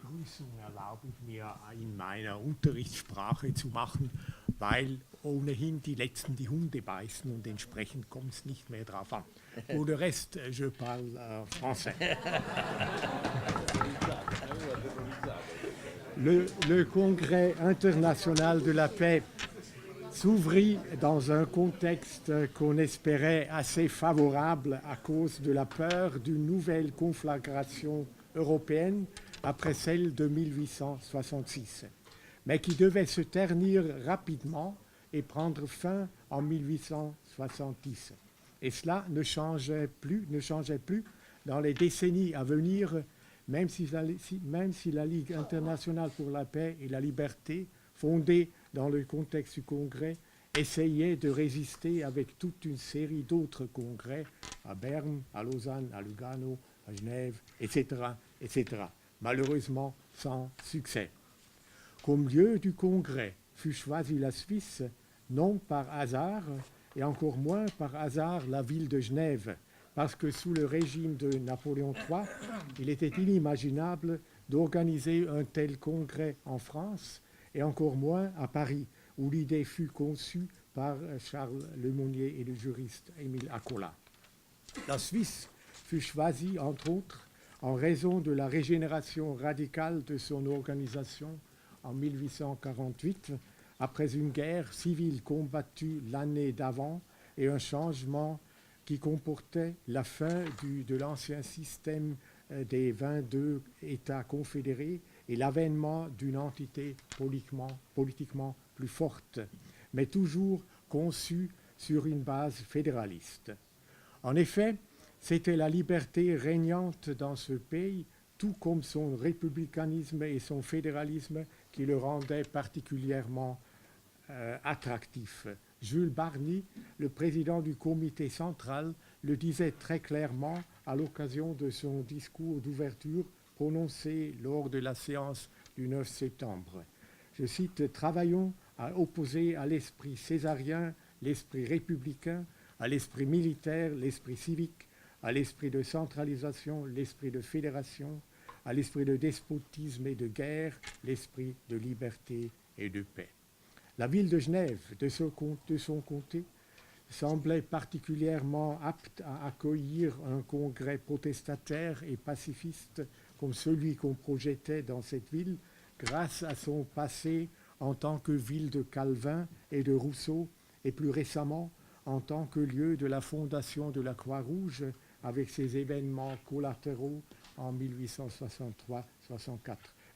Begrüßung erlaube ich mir in meiner Unterrichtssprache zu machen, weil ohnehin die Letzten die Hunde beißen und entsprechend kommt es nicht mehr drauf an. Pour le reste, je parle français. Le Congrès international de la paix s'ouvrit dans un contexte qu'on espérait assez favorable à cause de la peur d'une nouvelle conflagration européenne après celle de 1866, mais qui devait se ternir rapidement et prendre fin en 1870. Et cela ne changeait plus dans les décennies à venir, même si la Ligue internationale pour la paix et la liberté, fondée dans le contexte du Congrès, essayait de résister avec toute une série d'autres congrès à Berne, à Lausanne, à Lugano, à Genève, etc., etc., malheureusement sans succès. Comme lieu du congrès fut choisie la Suisse, non par hasard, et encore moins par hasard la ville de Genève, parce que sous le régime de Napoléon III, il était inimaginable d'organiser un tel congrès en France, et encore moins à Paris, où l'idée fut conçue par Charles Lemonnier et le juriste Émile Accola. La Suisse fut choisie, entre autres, en raison de la régénération radicale de son organisation en 1848, après une guerre civile combattue l'année d'avant et un changement qui comportait la fin de l'ancien système des 22 États confédérés et l'avènement d'une entité politiquement plus forte, mais toujours conçue sur une base fédéraliste. En effet, c'était la liberté régnante dans ce pays, tout comme son républicanisme et son fédéralisme, qui le rendaient particulièrement attractif. Jules Barny, le président du comité central, le disait très clairement à l'occasion de son discours d'ouverture prononcé lors de la séance du 9 septembre. Je cite « Travaillons à opposer à l'esprit césarien l'esprit républicain, à l'esprit militaire l'esprit civique, à l'esprit de centralisation l'esprit de fédération, à l'esprit de despotisme et de guerre l'esprit de liberté et de paix. » La ville de Genève, de son côté, semblait particulièrement apte à accueillir un congrès protestataire et pacifiste comme celui qu'on projetait dans cette ville, grâce à son passé en tant que ville de Calvin et de Rousseau, et plus récemment en tant que lieu de la fondation de la Croix-Rouge, avec ses événements collatéraux en 1863-64,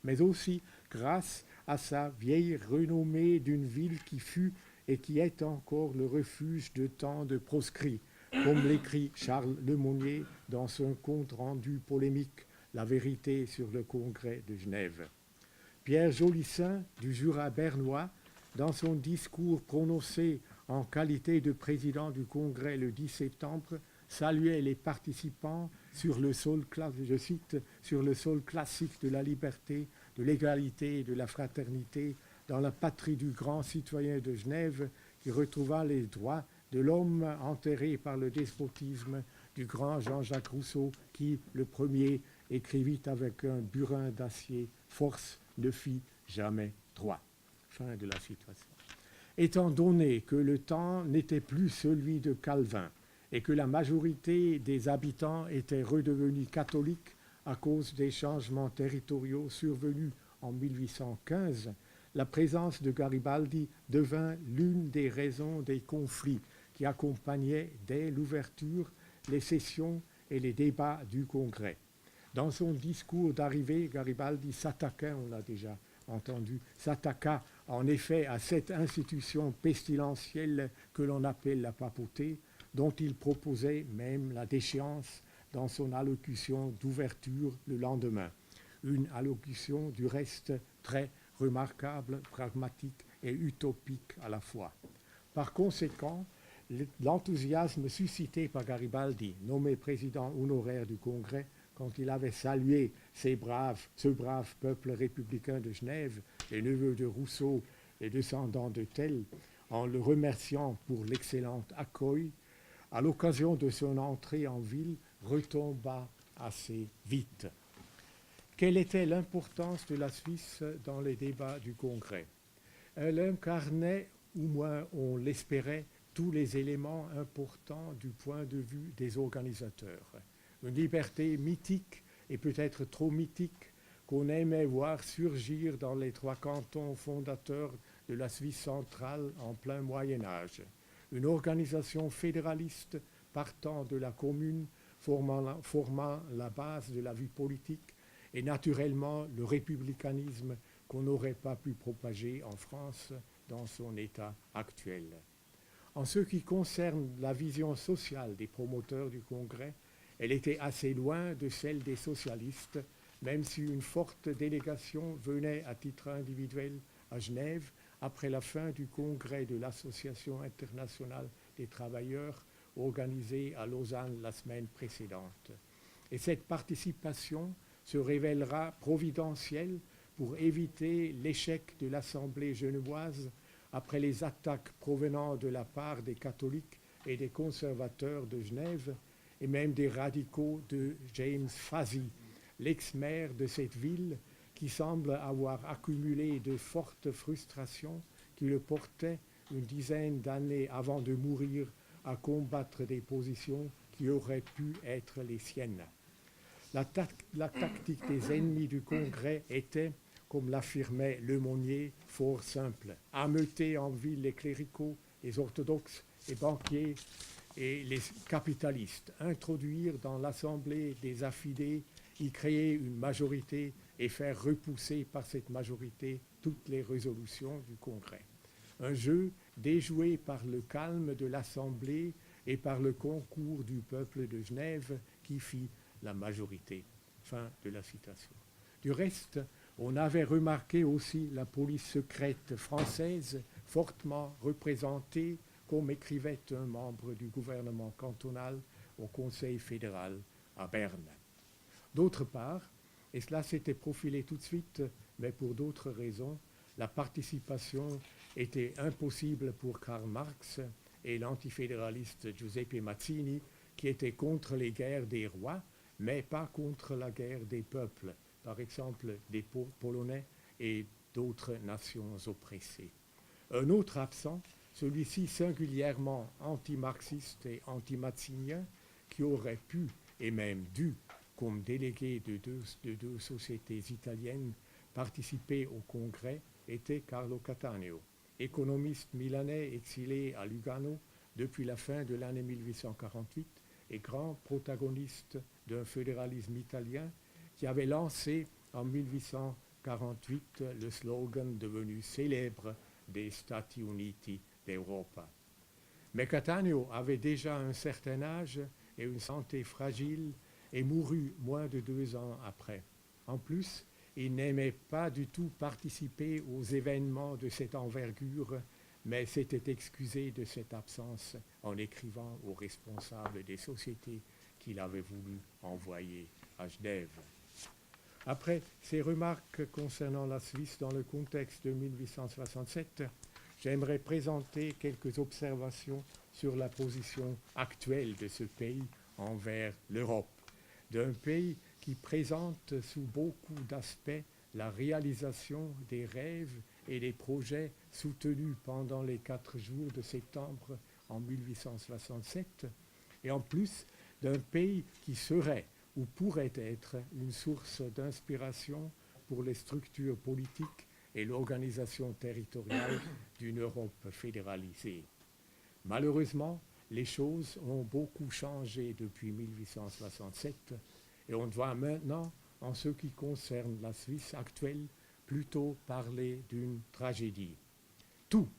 mais aussi grâce à sa vieille renommée d'une ville qui fut et qui est encore le refuge de tant de proscrits, comme l'écrit Charles Lemonnier dans son compte rendu polémique « La vérité sur le congrès de Genève ». Pierre Jolissaint, du Jura bernois, dans son discours prononcé en qualité de président du congrès le 10 septembre, saluait les participants sur le sol, je cite, sur le sol classique de la liberté, de l'égalité et de la fraternité, dans la patrie du grand citoyen de Genève qui retrouva les droits de l'homme enterré par le despotisme du grand Jean-Jacques Rousseau qui, le premier, écrivit avec un burin d'acier « Force ne fit jamais droit ». Fin de la citation. Étant donné que le temps n'était plus celui de Calvin et que la majorité des habitants étaient redevenus catholiques à cause des changements territoriaux survenus en 1815, la présence de Garibaldi devint l'une des raisons des conflits qui accompagnaient dès l'ouverture les sessions et les débats du Congrès. Dans son discours d'arrivée, Garibaldi s'attaqua, on l'a déjà entendu, s'attaqua en effet à cette institution pestilentielle que l'on appelle la papauté, dont il proposait même la déchéance dans son allocution d'ouverture le lendemain. Une allocution du reste très remarquable, pragmatique et utopique à la fois. Par conséquent, l'enthousiasme suscité par Garibaldi, nommé président honoraire du Congrès, quand il avait salué ce brave peuple républicain de Genève, les neveux de Rousseau, les descendants de Tell, en le remerciant pour l'excellent accueil, à l'occasion de son entrée en ville, retomba assez vite. Quelle était l'importance de la Suisse dans les débats du Congrès? Elle incarnait, ou moins on l'espérait, tous les éléments importants du point de vue des organisateurs. Une liberté mythique, et peut-être trop mythique, qu'on aimait voir surgir dans les 3 cantons fondateurs de la Suisse centrale en plein Moyen-Âge. Une organisation fédéraliste partant de la commune, formant la base de la vie politique, et naturellement le républicanisme qu'on n'aurait pas pu propager en France dans son état actuel. En ce qui concerne la vision sociale des promoteurs du Congrès, elle était assez loin de celle des socialistes, même si une forte délégation venait à titre individuel à Genève après la fin du congrès de l'Association internationale des travailleurs organisé à Lausanne la semaine précédente. Et cette participation se révélera providentielle pour éviter l'échec de l'Assemblée genevoise après les attaques provenant de la part des catholiques et des conservateurs de Genève et même des radicaux de James Fazzi, l'ex-maire de cette ville qui semble avoir accumulé de fortes frustrations qui le portaient une dizaine d'années avant de mourir à combattre des positions qui auraient pu être les siennes. La tactique des ennemis du Congrès était, comme l'affirmait Lemonnier, fort simple: ameuter en ville les cléricaux, les orthodoxes, les banquiers et les capitalistes, introduire dans l'Assemblée des affidés, y créer une majorité et faire repousser par cette majorité toutes les résolutions du Congrès. Un jeu déjoué par le calme de l'Assemblée et par le concours du peuple de Genève qui fit la majorité. Fin de la citation. Du reste, on avait remarqué aussi la police secrète française fortement représentée, comme écrivait un membre du gouvernement cantonal au Conseil fédéral à Berne. D'autre part, et cela s'était profilé tout de suite, mais pour d'autres raisons, la participation était impossible pour Karl Marx et l'antifédéraliste Giuseppe Mazzini, qui étaient contre les guerres des rois, mais pas contre la guerre des peuples, par exemple des Polonais et d'autres nations oppressées. Un autre absent, celui-ci singulièrement anti-marxiste et anti-mazzinien, qui aurait pu et même dû, comme délégué de deux sociétés italiennes, participer au congrès, était Carlo Cattaneo, économiste milanais exilé à Lugano depuis la fin de l'année 1848 et grand protagoniste d'un fédéralisme italien qui avait lancé en 1848 le slogan devenu célèbre des Stati Uniti d'Europa. Mais Cattaneo avait déjà un certain âge et une santé fragile et mourut moins de 2 ans après. En plus, il n'aimait pas du tout participer aux événements de cette envergure, mais s'était excusé de cette absence en écrivant aux responsables des sociétés qu'il avait voulu envoyer à Genève. Après ces remarques concernant la Suisse dans le contexte de 1867, j'aimerais présenter quelques observations sur la position actuelle de ce pays envers l'Europe, d'un pays qui présente sous beaucoup d'aspects la réalisation des rêves et des projets soutenus pendant les 4 jours de septembre en 1867, et en plus d'un pays qui serait ou pourrait être une source d'inspiration pour les structures politiques et l'organisation territoriale d'une Europe fédéralisée. Malheureusement, les choses ont beaucoup changé depuis 1867 et on doit maintenant, en ce qui concerne la Suisse actuelle, plutôt parler d'une tragédie. Tout,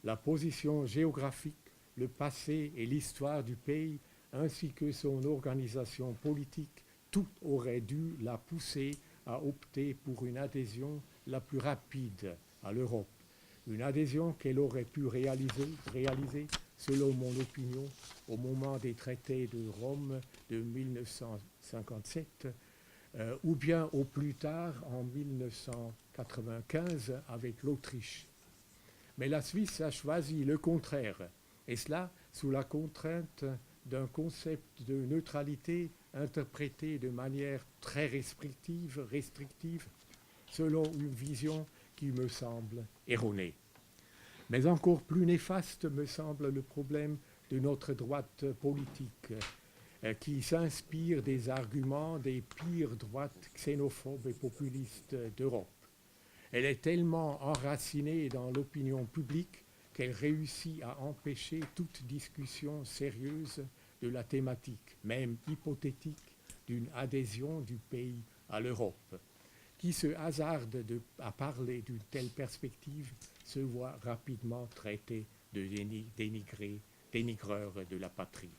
la position géographique, le passé et l'histoire du pays, ainsi que son organisation politique, tout aurait dû la pousser à opter pour une adhésion la plus rapide à l'Europe. Une adhésion qu'elle aurait pu réaliser, selon mon opinion, au moment des traités de Rome de 1957, ou bien au plus tard en 1995 avec l'Autriche. Mais la Suisse a choisi le contraire, et cela sous la contrainte d'un concept de neutralité interprétée de manière très restrictive, selon une vision qui me semble erronée. Mais encore plus néfaste me semble le problème de notre droite politique, qui s'inspire des arguments des pires droites xénophobes et populistes d'Europe. Elle est tellement enracinée dans l'opinion publique qu'elle réussit à empêcher toute discussion sérieuse de la thématique, même hypothétique, d'une adhésion du pays à l'Europe. Qui se hasarde à parler d'une telle perspective se voit rapidement traité de dénigreur de la patrie.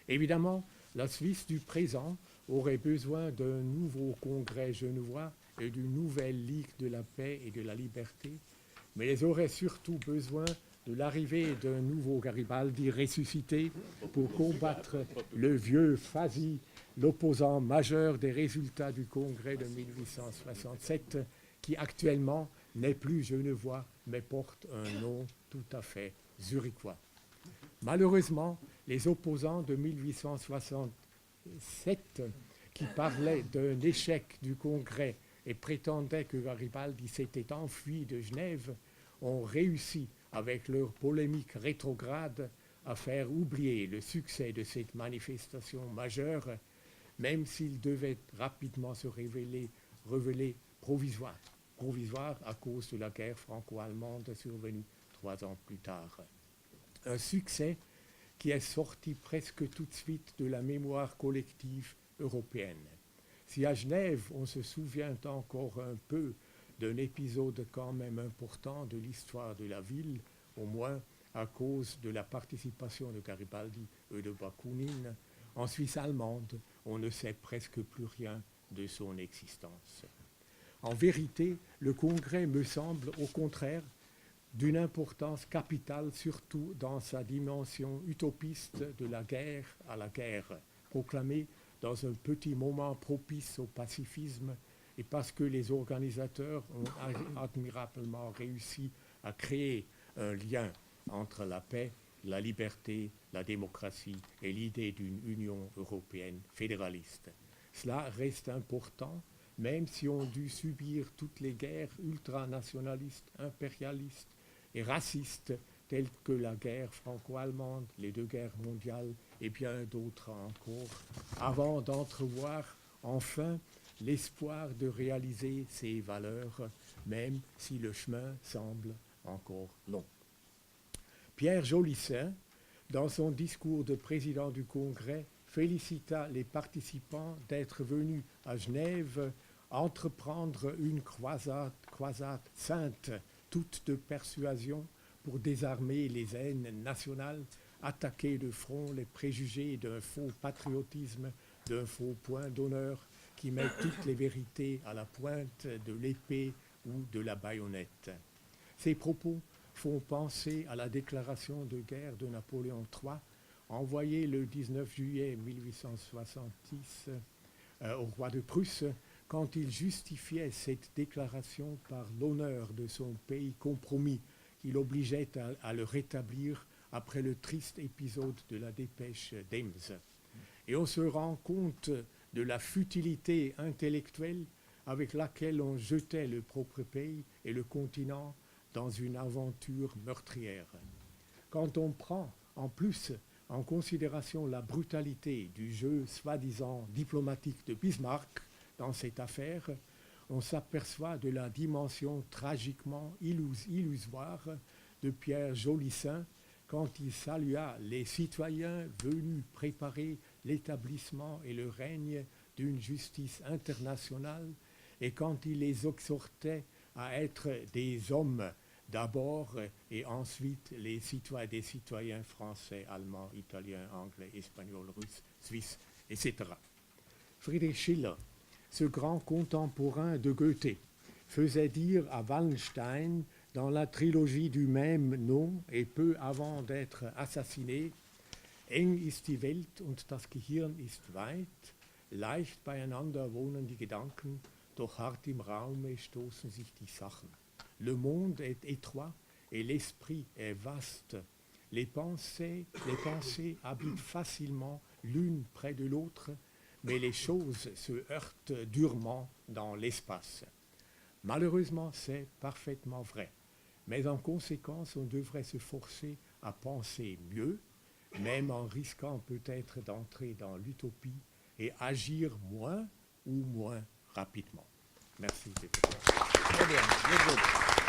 Évidemment, la Suisse du présent aurait besoin d'un nouveau congrès genevois et d'une nouvelle Ligue de la paix et de la liberté, mais elle aurait surtout besoin de l'arrivée d'un nouveau Garibaldi ressuscité pour combattre le vieux Fazi, l'opposant majeur des résultats du congrès de 1867, qui actuellement n'est plus genevois, mais porte un nom tout à fait zurichois. Malheureusement, les opposants de 1867, qui parlaient d'un échec du congrès et prétendaient que Garibaldi s'était enfui de Genève, ont réussi, avec leur polémique rétrograde, à faire oublier le succès de cette manifestation majeure, même s'il devait rapidement se révéler provisoire à cause de la guerre franco-allemande survenue 3 ans plus tard. Un succès qui est sorti presque tout de suite de la mémoire collective européenne. Si à Genève, on se souvient encore un peu d'un épisode quand même important de l'histoire de la ville, au moins à cause de la participation de Garibaldi et de Bakounine, en Suisse allemande, on ne sait presque plus rien de son existence. En vérité, le Congrès me semble, au contraire, d'une importance capitale, surtout dans sa dimension utopiste de la guerre à la guerre, proclamée dans un petit moment propice au pacifisme, et parce que les organisateurs ont admirablement réussi à créer un lien entre la paix, la liberté, la démocratie et l'idée d'une Union européenne fédéraliste. Cela reste important, même si on dut subir toutes les guerres ultranationalistes, impérialistes et racistes, telles que la guerre franco-allemande, les 2 guerres mondiales et bien d'autres encore, avant d'entrevoir enfin l'espoir de réaliser ces valeurs, même si le chemin semble encore long. Pierre Jolissaint, dans son discours de président du Congrès, félicita les participants d'être venus à Genève entreprendre une croisade sainte, toute de persuasion, pour désarmer les haines nationales, attaquer de front les préjugés d'un faux patriotisme, d'un faux point d'honneur qui met toutes les vérités à la pointe de l'épée ou de la baïonnette. Ces propos font penser à la déclaration de guerre de Napoléon III, envoyée le 19 juillet 1870 au roi de Prusse, quand il justifiait cette déclaration par l'honneur de son pays compromis, qui l'obligeait à le rétablir après le triste épisode de la dépêche d'Ems. Et on se rend compte de la futilité intellectuelle avec laquelle on jetait le propre pays et le continent dans une aventure meurtrière. Quand on prend en plus en considération la brutalité du jeu soi-disant diplomatique de Bismarck dans cette affaire, on s'aperçoit de la dimension tragiquement illusoire de Pierre Jolissaint quand il salua les citoyens venus préparer l'établissement et le règne d'une justice internationale et quand il les exhortait à être des hommes d'abord et ensuite des citoyens français, allemands, italiens, anglais, espagnols, russes, suisses, etc. Friedrich Schiller, ce grand contemporain de Goethe, faisait dire à Wallenstein dans la trilogie du même nom et peu avant d'être assassiné: Eng ist die Welt und das Gehirn ist weit, leicht beieinander wohnen die Gedanken, doch hart im Raume stoßen sich die Sachen. Le monde est étroit et l'esprit est vaste. Les pensées habitent facilement l'une près de l'autre, mais les choses se heurtent durement dans l'espace. Malheureusement, c'est parfaitement vrai. Mais en conséquence, on devrait se forcer à penser mieux, même en risquant peut-être d'entrer dans l'utopie et agir moins ou moins rapidement. Merci. Muy bien, good, good.